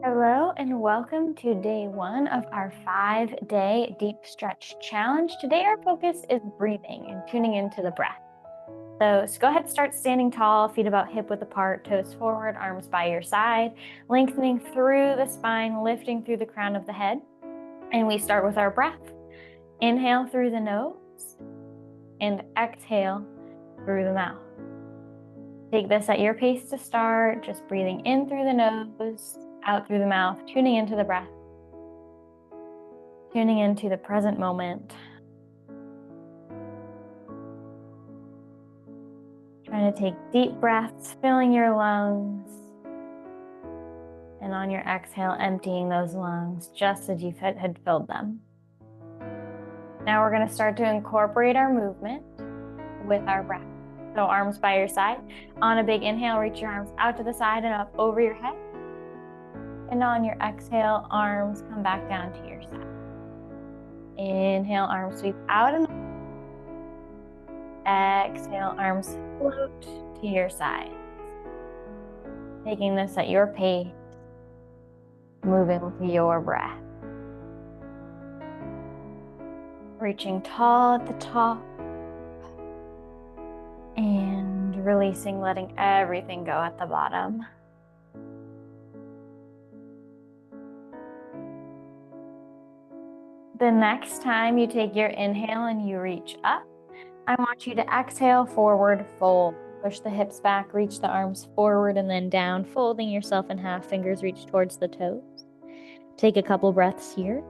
Hello and welcome to day 1 of our 5-day deep stretch challenge. Today our focus is breathing and tuning into the breath. So go ahead, start standing tall, feet about hip width apart, toes forward, arms by your side, lengthening through the spine, lifting through the crown of the head. And we start with our breath. Inhale through the nose and exhale through the mouth. Take this at your pace to start, just breathing in through the nose, out through the mouth, tuning into the breath, tuning into the present moment. Trying to take deep breaths, filling your lungs. And on your exhale, emptying those lungs just as you had filled them. Now we're going to start to incorporate our movement with our breath. So arms by your side. On a big inhale, reach your arms out to the side and up over your head. And on your exhale, arms come back down to your side. Inhale, arms sweep out and exhale, arms float to your side. Taking this at your pace, moving with your breath. Reaching tall at the top and releasing, letting everything go at the bottom. The next time you take your inhale and you reach up, I want you to exhale, forward, fold. Push the hips back, reach the arms forward and then down, folding yourself in half, fingers reach towards the toes. Take a couple breaths here.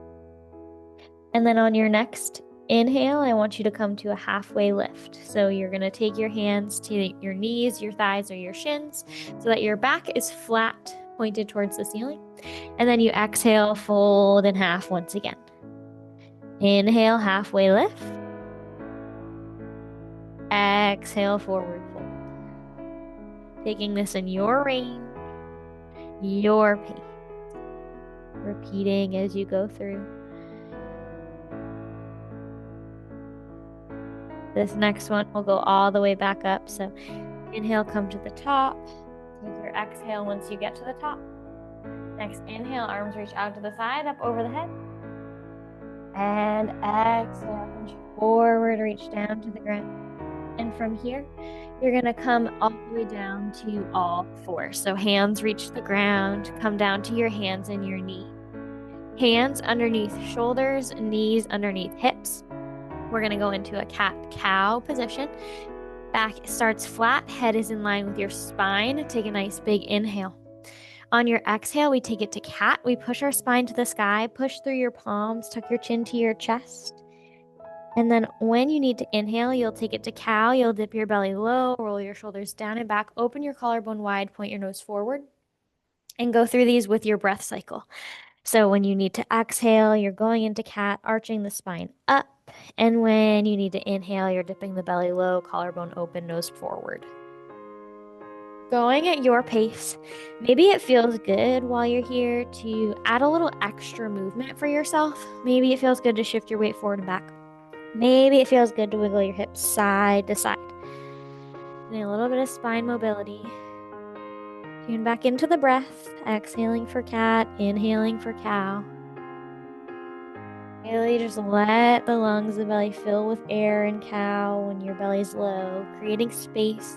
And then on your next inhale, I want you to come to a halfway lift. So you're going to take your hands to your knees, your thighs, or your shins so that your back is flat, pointed towards the ceiling. And then you exhale, fold in half once again. Inhale, halfway lift. Exhale, forward fold. Taking this in your range, your pace. Repeating as you go through. This next one will go all the way back up. So inhale, come to the top. Take your exhale once you get to the top. Next inhale, arms reach out to the side, up over the head. And exhale, punch forward, reach down to the ground. And from here, you're going to come all the way down to all fours. So hands reach the ground, come down to your hands and your knee. Hands underneath shoulders, knees underneath hips. We're going to go into a cat-cow position. Back starts flat, head is in line with your spine. Take a nice big inhale. On your exhale, we take it to cat. We push our spine to the sky, push through your palms, tuck your chin to your chest. And then when you need to inhale, you'll take it to cow. You'll dip your belly low, roll your shoulders down and back, open your collarbone wide, point your nose forward, and go through these with your breath cycle. So when you need to exhale, you're going into cat, arching the spine up. And when you need to inhale, you're dipping the belly low, collarbone open, nose forward. Going at your pace. Maybe it feels good while you're here to add a little extra movement for yourself. Maybe it feels good to shift your weight forward and back. Maybe it feels good to wiggle your hips side to side. And a little bit of spine mobility. Tune back into the breath. Exhaling for cat, inhaling for cow. Really just let the lungs, the belly fill with air in cow when your belly's low, creating space.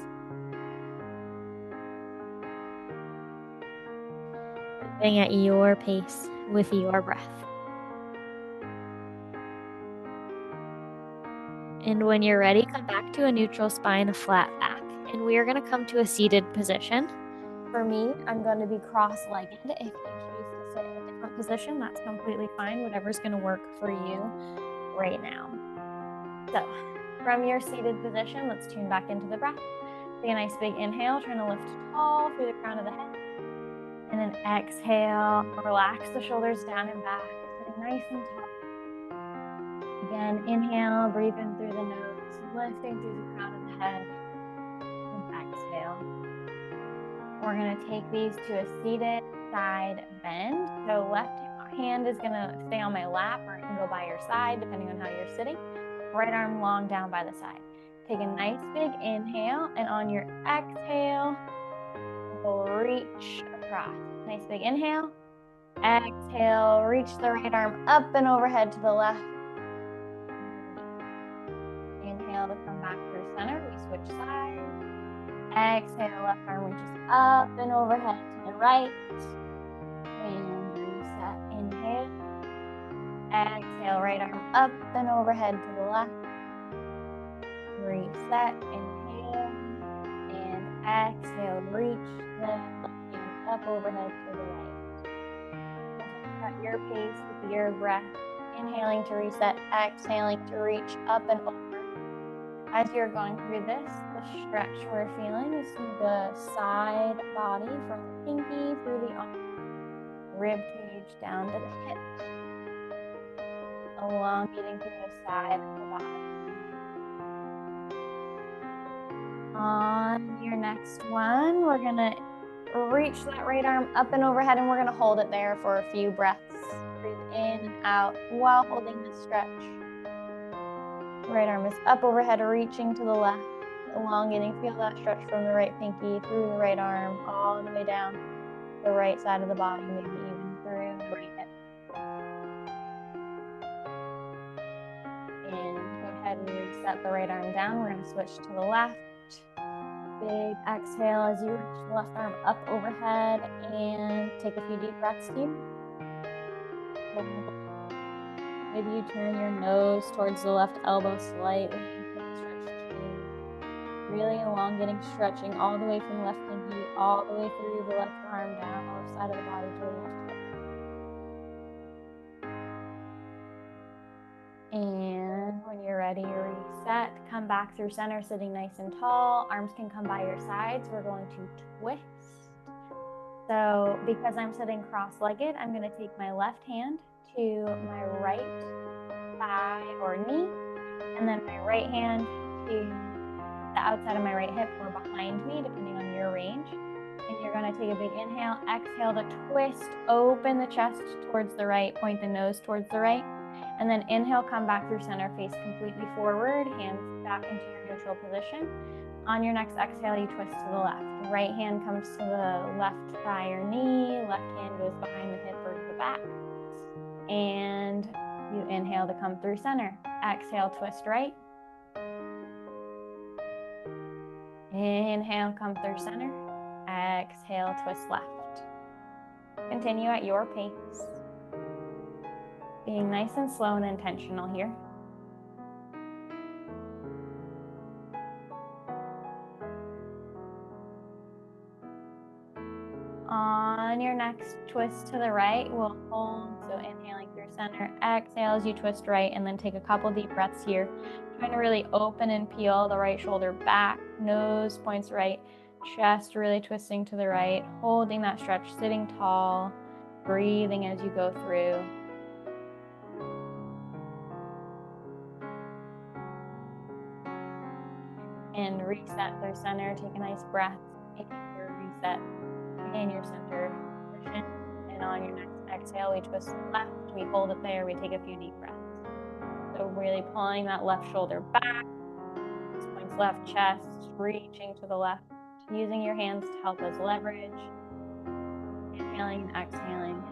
Moving at your pace with your breath. And when you're ready, come back to a neutral spine, a flat back. And we are going to come to a seated position. For me, I'm going to be cross-legged. If you choose to sit in a different position, that's completely fine. Whatever's going to work for you right now. So from your seated position, let's tune back into the breath. Take a nice big inhale, trying to lift tall through the crown of the head. And then exhale, relax the shoulders down and back, sitting nice and tall. Again, inhale, breathe in through the nose, lifting through the crown of the head. And exhale. We're going to take these to a seated side bend. So left hand is going to stay on my lap, or it can go by your side, depending on how you're sitting. Right arm long down by the side. Take a nice big inhale, and on your exhale, we'll reach across. Nice big inhale, Exhale, reach the right arm up and overhead to the left. Inhale to come back through center. We switch sides. Exhale, left arm reaches up and overhead to the right. And reset. Inhale. Exhale, right arm up and overhead to the left. Reset. Inhale. And exhale, reach the left hand up overhead to the right. At your pace with your breath. Inhaling to reset, exhaling to reach up and over. As you're going through this, the stretch we're feeling is through the side body from the pinky through the arm, rib cage down to the hip, elongating through the side of the body. On your next one, we're going to reach that right arm up and overhead, and we're going to hold it there for a few breaths. Breathe in and out while holding this stretch. Right arm is up overhead, reaching to the left, elongating. Feel that stretch from the right pinky through the right arm, all the way down the right side of the body, maybe even through the right hip. And go ahead and reset the right arm down. We're going to switch to the left. Big exhale as you reach the left arm up overhead, and take a few deep breaths here. Maybe you turn your nose towards the left elbow slightly. Really elongating, stretching all the way from the left pinky, all the way through the left arm, down the left side of the body to the left hip. And when you're ready, reset. Come back through center, sitting nice and tall. Arms can come by your sides. We're going to twist. So because I'm sitting cross-legged, I'm going to take my left hand to my right thigh or knee, and then my right hand to the outside of my right hip or behind me, depending on your range. And you're going to take a big inhale, exhale to twist, open the chest towards the right, point the nose towards the right, and then inhale, come back through center, face completely forward, hands back into your neutral position. On your next exhale, you twist to the left. Right hand comes to the left thigh or knee, left hand goes behind the hip or to the back. And you inhale to come through center. Exhale, twist right. Inhale, come through center. Exhale, twist left. Continue at your pace. Being nice and slow and intentional here. On your next twist to the right, we'll hold, so inhaling through center, exhale as you twist right, and then take a couple deep breaths here. Trying to really open and peel the right shoulder back, nose points right, chest really twisting to the right, holding that stretch, sitting tall, breathing as you go through. And reset through center, take a nice breath, taking your reset in your center position, and on your next exhale, we twist to the left, we hold it there, we take a few deep breaths. So really pulling that left shoulder back, points left chest, reaching to the left, using your hands to help us leverage, inhaling and exhaling.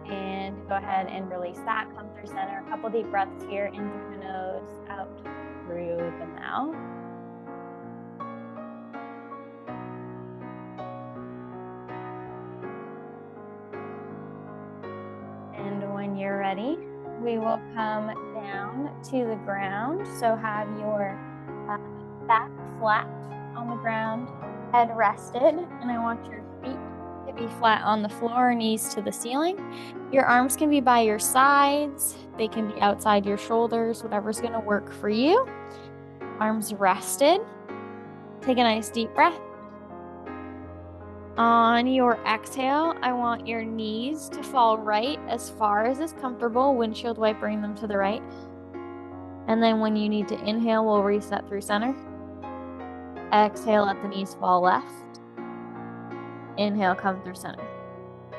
And go ahead and release that, come through center, a couple deep breaths here, in through the nose, out through the mouth. When you're ready, we will come down to the ground. So have your back flat on the ground, head rested, and I want your feet to be flat on the floor, knees to the ceiling. Your arms can be by your sides, they can be outside your shoulders, whatever's going to work for you. Arms rested. Take a nice deep breath. On your exhale, I want your knees to fall right as far as is comfortable, windshield wipering them to the right. And then when you need to inhale, we'll reset through center. Exhale, let the knees fall left. Inhale, come through center.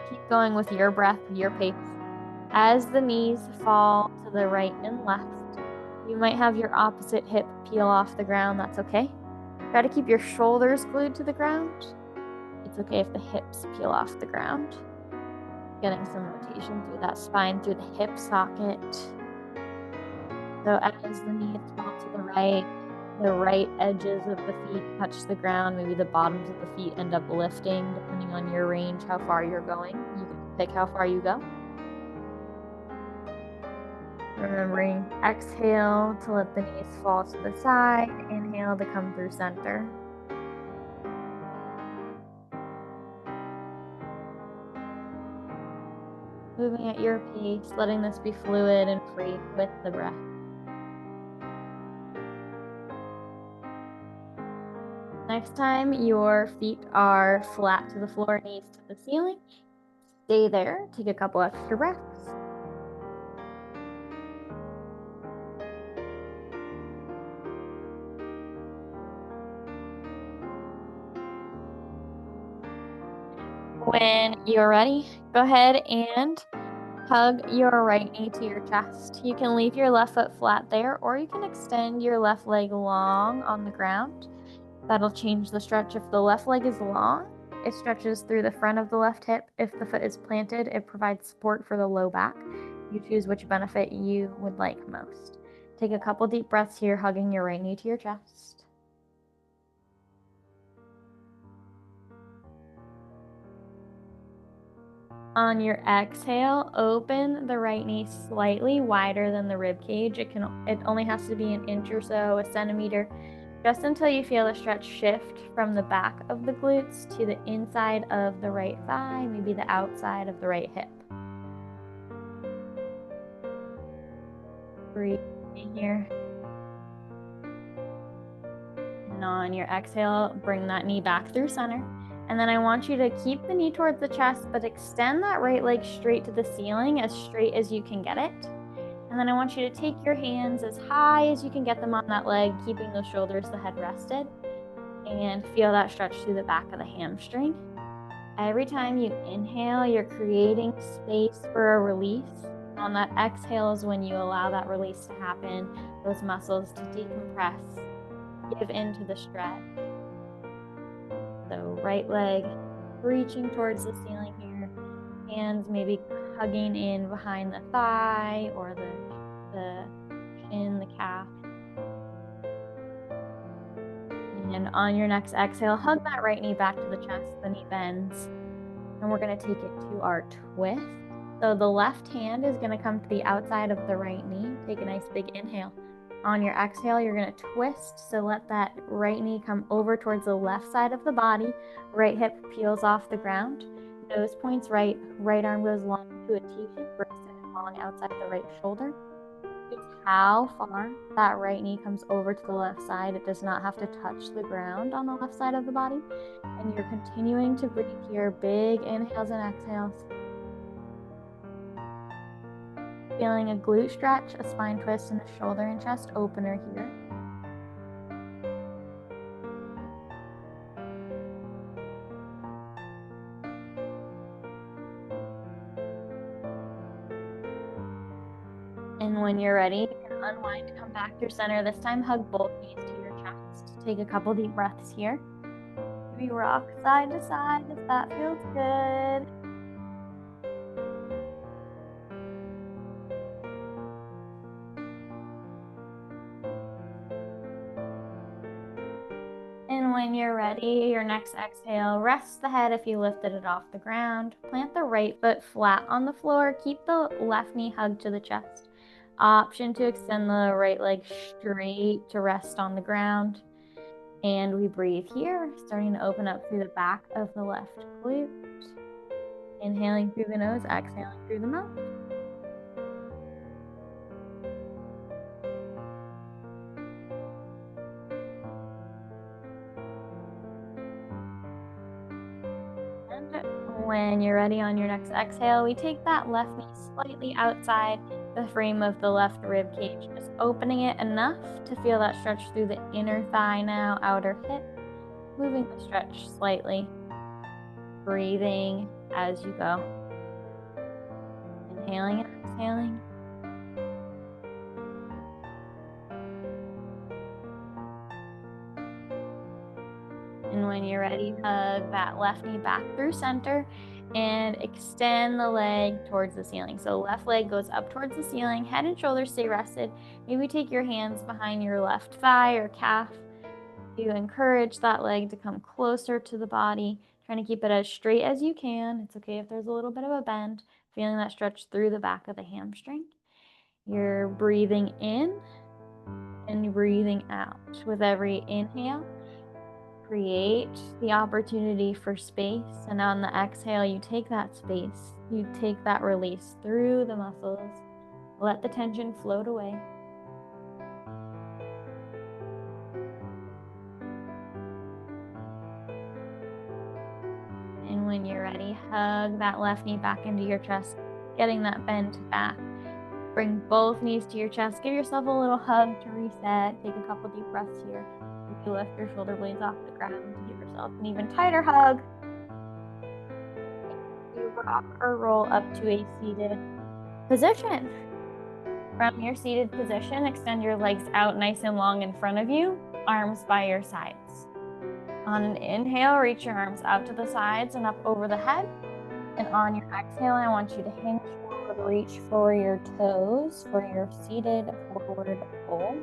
Keep going with your breath, your pace. As the knees fall to the right and left, you might have your opposite hip peel off the ground. That's okay. Try to keep your shoulders glued to the ground. It's okay if the hips peel off the ground. Getting some rotation through that spine, through the hip socket. So as the knees fall to the right edges of the feet touch the ground. Maybe the bottoms of the feet end up lifting, depending on your range, how far you're going. You can pick how far you go. Remembering, exhale to let the knees fall to the side. Inhale to come through center. Moving at your pace, letting this be fluid and free with the breath. Next time your feet are flat to the floor, knees to the ceiling, stay there. Take a couple extra breaths. When you're ready, go ahead and hug your right knee to your chest. You can leave your left foot flat there, or you can extend your left leg long on the ground. That'll change the stretch. If the left leg is long, it stretches through the front of the left hip. If the foot is planted, it provides support for the low back. You choose which benefit you would like most. Take a couple deep breaths here, hugging your right knee to your chest. On your exhale, open the right knee slightly wider than the rib cage. It only has to be an inch or so, a centimeter, just until you feel the stretch shift from the back of the glutes to the inside of the right thigh, maybe the outside of the right hip. Breathing here. And on your exhale, bring that knee back through center. And then I want you to keep the knee towards the chest, but extend that right leg straight to the ceiling, as straight as you can get it. And then I want you to take your hands as high as you can get them on that leg, keeping those shoulders, the head rested, and feel that stretch through the back of the hamstring. Every time you inhale, you're creating space for a release. On that exhale is when you allow that release to happen, those muscles to decompress, give into the stretch. So right leg reaching towards the ceiling here, hands maybe hugging in behind the thigh or the shin, the calf. And on your next exhale, hug that right knee back to the chest, the knee bends. And we're going to take it to our twist. So the left hand is going to come to the outside of the right knee. Take a nice big inhale. On your exhale, you're going to twist. So let that right knee come over towards the left side of the body. Right hip peels off the ground. Nose points right. Right arm goes long to a T-shape, extended long outside the right shoulder. It's how far that right knee comes over to the left side. It does not have to touch the ground on the left side of the body. And you're continuing to breathe here. Big inhales and exhales. Feeling a glute stretch, a spine twist, and a shoulder and chest opener here. And when you're ready, you can unwind, come back through center. This time, hug both knees to your chest. Take a couple deep breaths here. Maybe rock side to side if that feels good. And when you're ready, your next exhale, rest the head if you lifted it off the ground. Plant the right foot flat on the floor. Keep the left knee hugged to the chest. Option to extend the right leg straight to rest on the ground. And we breathe here, starting to open up through the back of the left glute. Inhaling through the nose, exhaling through the mouth. And when you're ready on your next exhale, we take that left knee slightly outside the frame of the left rib cage, just opening it enough to feel that stretch through the inner thigh now, outer hip, moving the stretch slightly, breathing as you go. Inhaling and exhaling. And when you're ready, hug that left knee back through center and extend the leg towards the ceiling. So left leg goes up towards the ceiling, head and shoulders stay rested. Maybe take your hands behind your left thigh or calf. You encourage that leg to come closer to the body, trying to keep it as straight as you can. It's okay if there's a little bit of a bend, feeling that stretch through the back of the hamstring. You're breathing in and breathing out. With every inhale, create the opportunity for space, and on the exhale, you take that space, you take that release through the muscles, let the tension float away. And when you're ready, hug that left knee back into your chest, getting that bend back. Bring both knees to your chest, give yourself a little hug to reset, take a couple deep breaths here. You lift your shoulder blades off the ground to give yourself an even tighter hug. You rock or roll up to a seated position. From your seated position, extend your legs out nice and long in front of you, arms by your sides. On an inhale, reach your arms out to the sides and up over the head. And on your exhale, I want you to hinge forward, reach for your toes for your seated forward fold,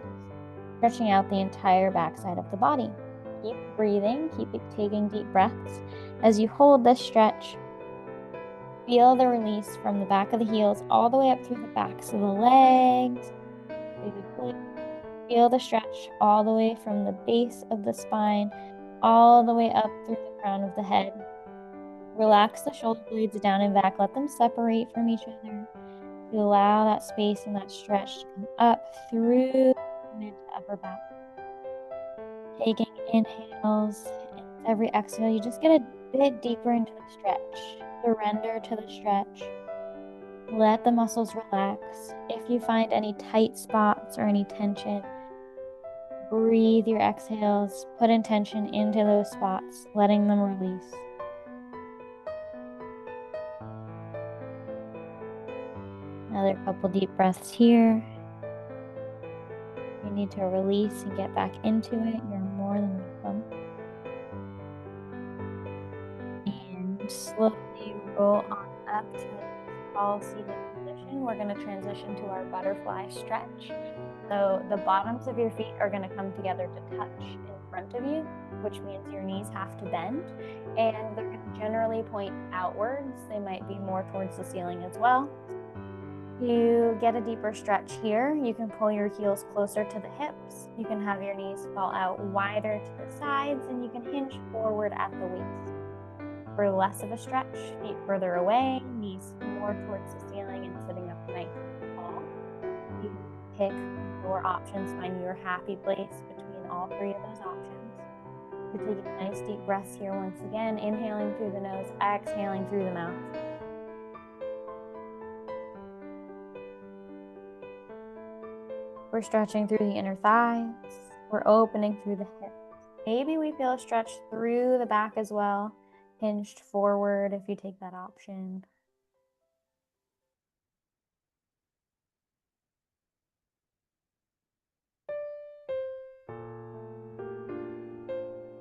stretching out the entire backside of the body. Keep breathing, keep taking deep breaths. As you hold this stretch, feel the release from the back of the heels all the way up through the backs of the legs. Feel the stretch all the way from the base of the spine, all the way up through the crown of the head. Relax the shoulder blades down and back. Let them separate from each other. To allow that space and that stretch to come up through mid to upper back. Taking inhales, and every exhale, you just get a bit deeper into the stretch. Surrender to the stretch. Let the muscles relax. If you find any tight spots or any tension, breathe your exhales, put intention into those spots, letting them release. Another couple deep breaths here. If you need to release and get back into it, you're more than welcome. And slowly roll on up to a tall seated position. We're going to transition to our butterfly stretch. So the bottoms of your feet are going to come together to touch in front of you, which means your knees have to bend, and they're going to generally point outwards. They might be more towards the ceiling as well. You get a deeper stretch here. You can pull your heels closer to the hips. You can have your knees fall out wider to the sides, and you can hinge forward at the waist. For less of a stretch, feet further away, knees more towards the ceiling and sitting up nice and tall. You pick your options, find your happy place between all three of those options. You're taking nice deep breaths here once again, inhaling through the nose, exhaling through the mouth. We're stretching through the inner thighs. We're opening through the hips. Maybe we feel a stretch through the back as well, hinged forward if you take that option.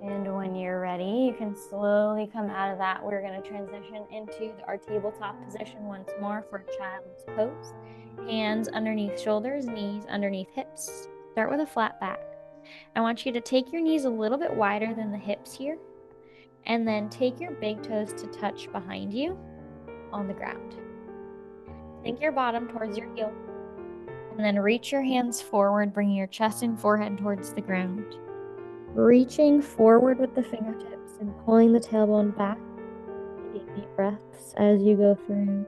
And when you're ready, you can slowly come out of that. We're going to transition into our tabletop position once more for child's pose. Hands underneath shoulders, knees underneath hips. Start with a flat back. I want you to take your knees a little bit wider than the hips here, and then take your big toes to touch behind you on the ground. Sink your bottom towards your heel, and then reach your hands forward, bringing your chest and forehead towards the ground. Reaching forward with the fingertips and pulling the tailbone back. Taking deep breaths as you go through.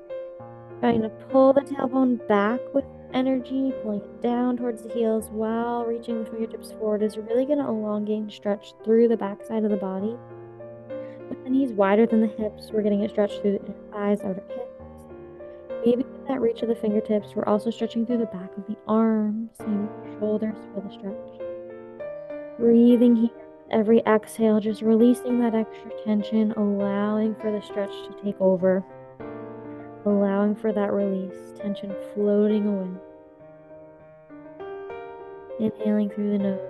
Trying to pull the tailbone back with energy, pulling it down towards the heels while reaching the fingertips forward is really going to elongate and stretch through the backside of the body. With the knees wider than the hips, we're getting it stretched through the inner thighs, outer hips. Maybe with that reach of the fingertips, we're also stretching through the back of the arms. Maybe the shoulders feel the stretch. Breathing here with every exhale, just releasing that extra tension, allowing for the stretch to take over. Allowing for that release, tension floating away. Inhaling through the nose,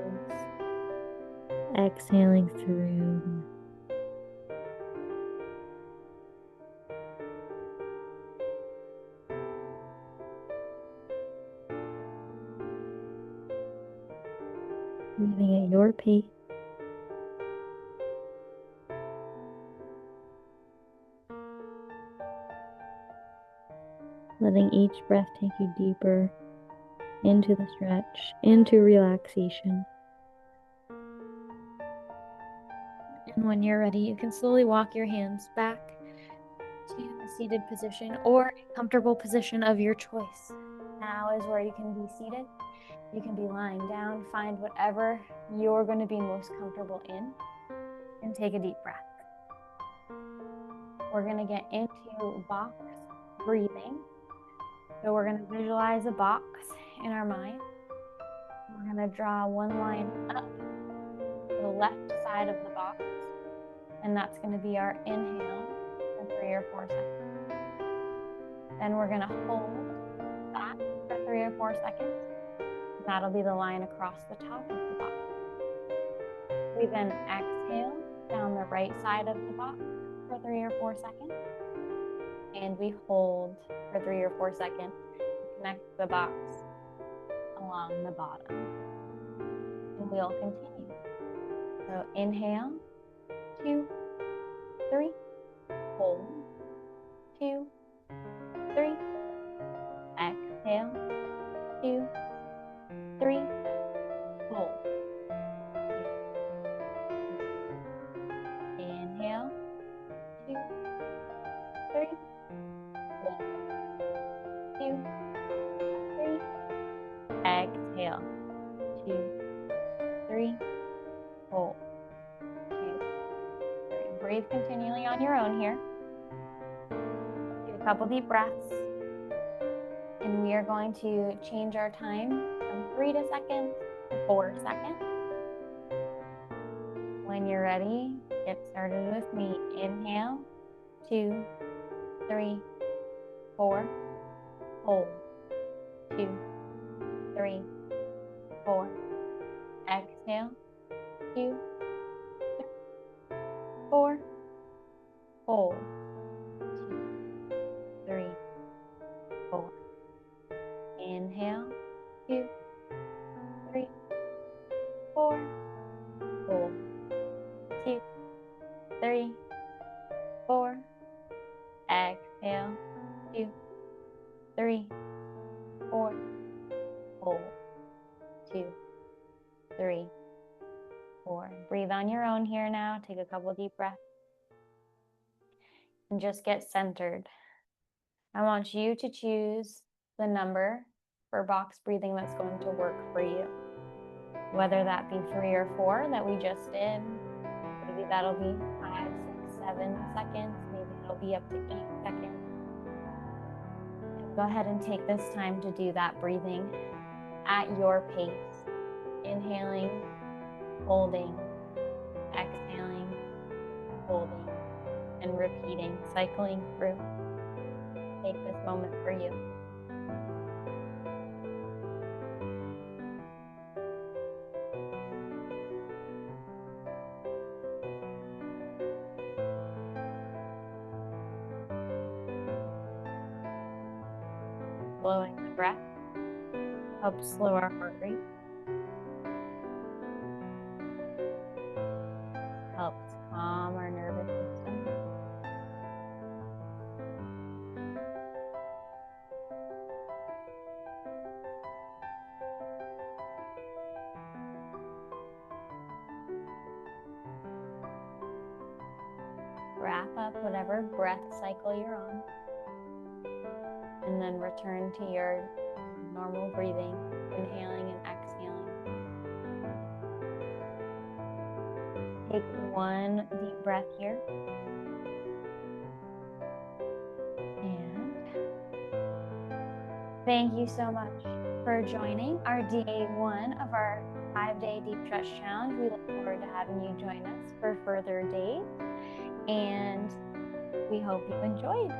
exhaling through the mouth. breathing at your pace. Letting each breath take you deeper into the stretch, into relaxation. And when you're ready, you can slowly walk your hands back to a seated position or a comfortable position of your choice. Now is where you can be seated. You can be lying down. Find whatever you're going to be most comfortable in and take a deep breath. We're going to get into box breathing. So we're going to visualize a box in our mind. We're going to draw one line up to the left side of the box, and that's going to be our inhale for 3 or 4 seconds. Then we're going to hold that for 3 or 4 seconds. That'll be the line across the top of the box. We then exhale down the right side of the box for 3 or 4 seconds. And we hold for 3 or 4 seconds to connect the box along the bottom. And we'll continue. So inhale, 2, 3, hold, 2, 3, exhale, 2, 3, hold, 2, inhale, 2, 3, hold, 2, 3, exhale, 2, 3, hold, 2, 3. Breathe continually on your own here. Take a couple deep breaths. And we are going to change our time from 3 seconds to 4 seconds. When you're ready, get started with me. Inhale, 2, 3, 4, hold, 2, 3, 4, exhale, 2, 3, 4, hold, 2, 3, 4. Inhale, 2, 3, 4, hold, 2, 3, 4, exhale, 2, 3, 4, hold, 2, 3, 4. Breathe on your own here now. Take a couple deep breaths and just get centered. I want you to choose the number for box breathing that's going to work for you. Whether that be 3 or 4 that we just did, maybe that'll be 5, 6, 7 seconds, maybe it'll be up to 8 seconds. Go ahead and take this time to do that breathing at your pace. Inhaling, holding, exhaling, holding, and repeating, cycling through. Take this moment for you. Slowing the breath helps slow our heart rate. Helps calm our nervous system. Wrap up whatever breath cycle you're on. And then return to your normal breathing, inhaling and exhaling. Take one deep breath here. And thank you so much for joining our day 1 of our 5-day deep stretch challenge. We look forward to having you join us for further days, and we hope you enjoyed.